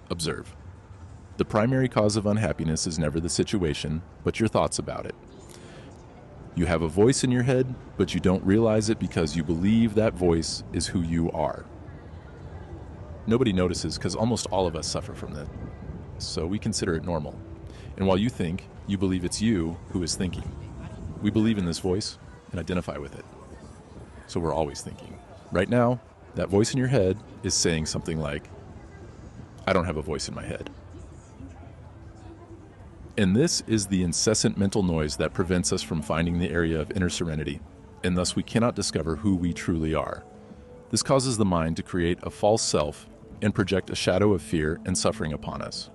Observe. The primary cause of unhappiness is never the situation, but your thoughts about it. You have a voice in your head, but you don't realize it because you believe that voice is who you are. Nobody notices because almost all of us suffer from that, so we consider it normal. And while you think, you believe it's you who is thinking. We believe in this voice and identify with it. So we're always thinking. Right now, that voice in your head is saying something like, I don't have a voice in my head. And this is the incessant mental noise that prevents us from finding the area of inner serenity, and thus we cannot discover who we truly are. This causes the mind to create a false self and project a shadow of fear and suffering upon us.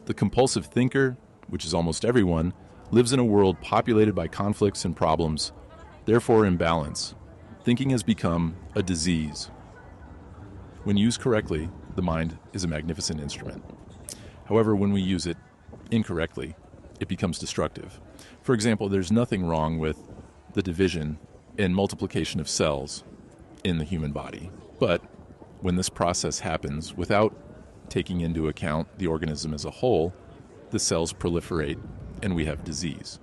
The compulsive thinker, which is almost everyone, lives in a world populated by conflicts and problems, therefore imbalance. Thinking has become a disease. When used correctly, the mind is a magnificent instrument. However, when we use it incorrectly, it becomes destructive. For example, there's nothing wrong with the division and multiplication of cells in the human body. But when this process happens without taking into account the organism as a whole, the cells proliferate and we have disease.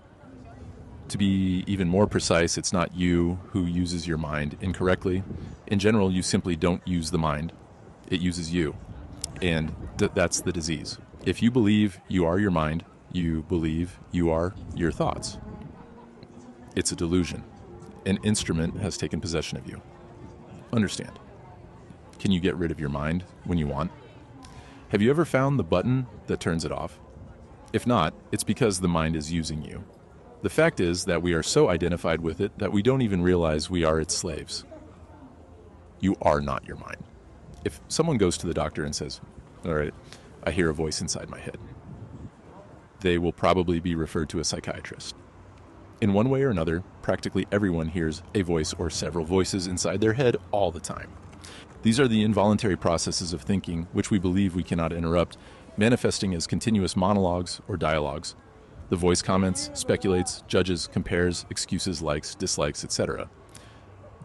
To be even more precise, it's not you who uses your mind incorrectly. In general, you simply don't use the mind. It uses you. And that's the disease. If you believe you are your mind, you believe you are your thoughts. It's a delusion. An instrument has taken possession of you. Understand. Can you get rid of your mind when you want? Have you ever found the button that turns it off? If not, it's because the mind is using you. The fact is that we are so identified with it that we don't even realize we are its slaves. You are not your mind. If someone goes to the doctor and says, all right, I hear a voice inside my head, they will probably be referred to a psychiatrist. In one way or another, practically everyone hears a voice or several voices inside their head all the time. These are the involuntary processes of thinking which we believe we cannot interrupt, manifesting as continuous monologues or dialogues. The voice comments, speculates, judges, compares, excuses, likes, dislikes, etc.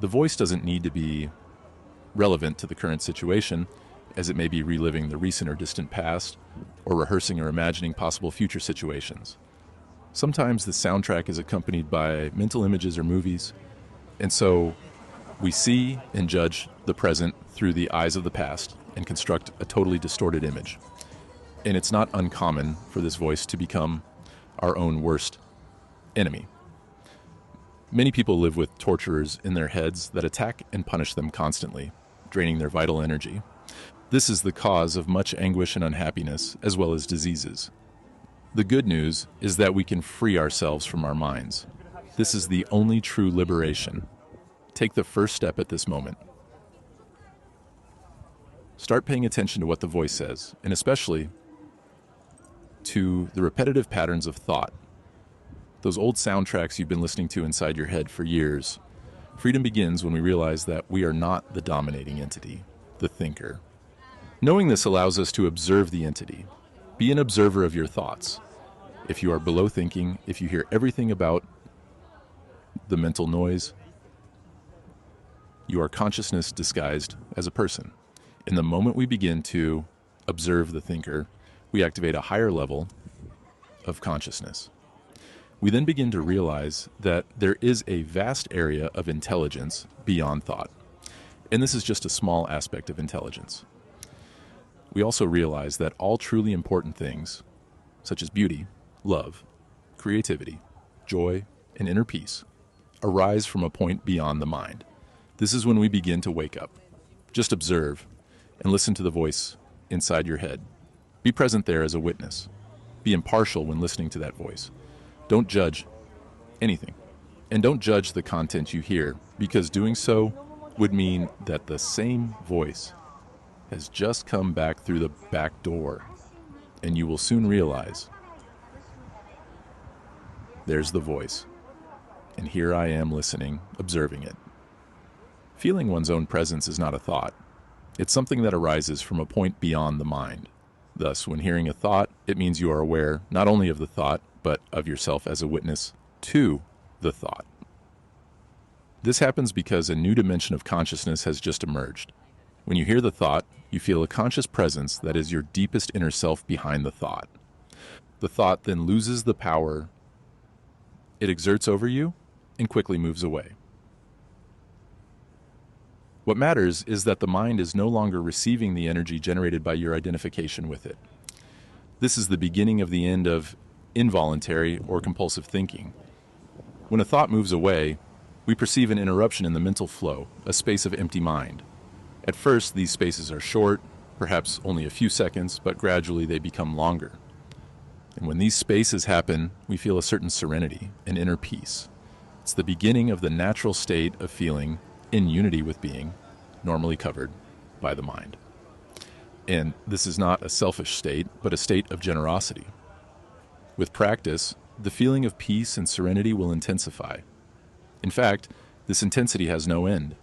The voice doesn't need to be relevant to the current situation, as it may be reliving the recent or distant past, or rehearsing or imagining possible future situations. Sometimes the soundtrack is accompanied by mental images or movies, and so we see and judge the present through the eyes of the past and construct a totally distorted image. And it's not uncommon for this voice to become our own worst enemy. Many people live with torturers in their heads that attack and punish them constantly, draining their vital energy. This is the cause of much anguish and unhappiness, as well as diseases. The good news is that we can free ourselves from our minds. This is the only true liberation. Take the first step at this moment. Start paying attention to what the voice says, and especially to the repetitive patterns of thought. Those old soundtracks you've been listening to inside your head for years. Freedom begins when we realize that we are not the dominating entity, the thinker. Knowing this allows us to observe the entity. Be an observer of your thoughts. If you are below thinking, if you hear everything about the mental noise, you are consciousness disguised as a person. In the moment we begin to observe the thinker, we activate a higher level of consciousness. We then begin to realize that there is a vast area of intelligence beyond thought. And this is just a small aspect of intelligence. We also realize that all truly important things, such as beauty, love, creativity, joy, and inner peace, arise from a point beyond the mind. This is when we begin to wake up. Just observe and listen to the voice inside your head. Be present there as a witness. Be impartial when listening to that voice. Don't judge anything. And don't judge the content you hear, because doing so would mean that the same voice has just come back through the back door, and you will soon realize there's the voice, and here I am listening, observing it. Feeling one's own presence is not a thought. It's something that arises from a point beyond the mind. Thus, when hearing a thought, it means you are aware not only of the thought, but of yourself as a witness to the thought. This happens because a new dimension of consciousness has just emerged. When you hear the thought, you feel a conscious presence that is your deepest inner self behind the thought. The thought then loses the power it exerts over you and quickly moves away. What matters is that the mind is no longer receiving the energy generated by your identification with it. This is the beginning of the end of involuntary or compulsive thinking. When a thought moves away, we perceive an interruption in the mental flow, a space of empty mind. At first, these spaces are short, perhaps only a few seconds, but gradually they become longer. And when these spaces happen, we feel a certain serenity, an inner peace. It's the beginning of the natural state of feeling in unity with being, normally covered by the mind. And this is not a selfish state, but a state of generosity. With practice, the feeling of peace and serenity will intensify. In fact, this intensity has no end.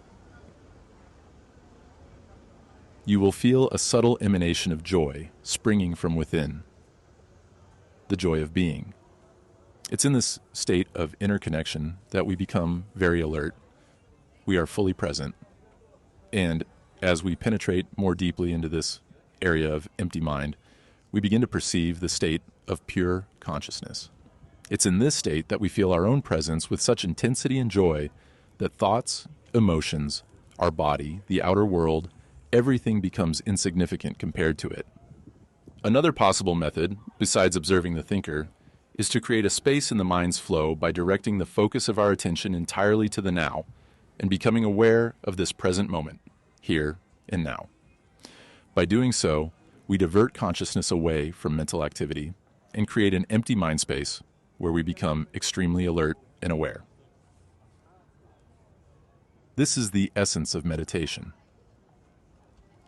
You will feel a subtle emanation of joy springing from within, the joy of being. It's in this state of inner connection that we become very alert. We are fully present. And as we penetrate more deeply into this area of empty mind, we begin to perceive the state of pure consciousness. It's in this state that we feel our own presence with such intensity and joy that thoughts, emotions, our body, the outer world, everything becomes insignificant compared to it. Another possible method, besides observing the thinker, is to create a space in the mind's flow by directing the focus of our attention entirely to the now and becoming aware of this present moment, here and now. By doing so, we divert consciousness away from mental activity and create an empty mind space where we become extremely alert and aware. This is the essence of meditation.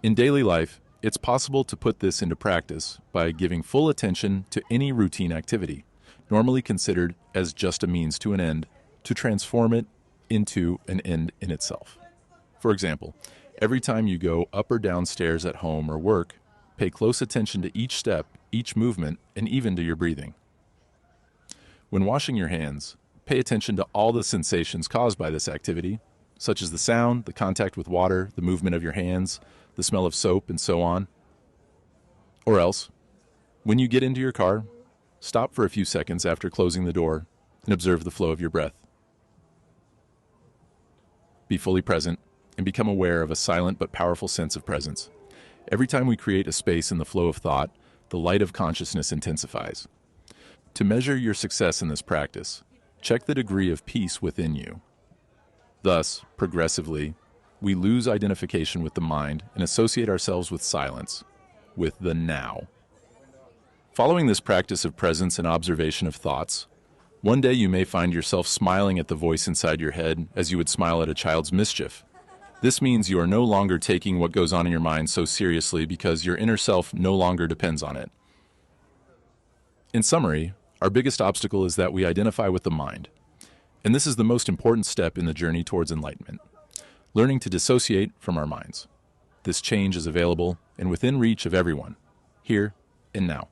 In daily life, it's possible to put this into practice by giving full attention to any routine activity, normally considered as just a means to an end, to transform it into an end in itself. For example, every time you go up or down stairs at home or work, pay close attention to each step, each movement, and even to your breathing. When washing your hands, pay attention to all the sensations caused by this activity, such as the sound, the contact with water, the movement of your hands, the smell of soap, and so on. Or else, when you get into your car, stop for a few seconds after closing the door and observe the flow of your breath. Be fully present and become aware of a silent but powerful sense of presence. Every time we create a space in the flow of thought, the light of consciousness intensifies. To measure your success in this practice, check the degree of peace within you. Thus, progressively, we lose identification with the mind and associate ourselves with silence, with the now. Following this practice of presence and observation of thoughts, one day you may find yourself smiling at the voice inside your head as you would smile at a child's mischief. This means you are no longer taking what goes on in your mind so seriously because your inner self no longer depends on it. In summary, our biggest obstacle is that we identify with the mind. And this is the most important step in the journey towards enlightenment. Learning to dissociate from our minds. This change is available and within reach of everyone, here and now.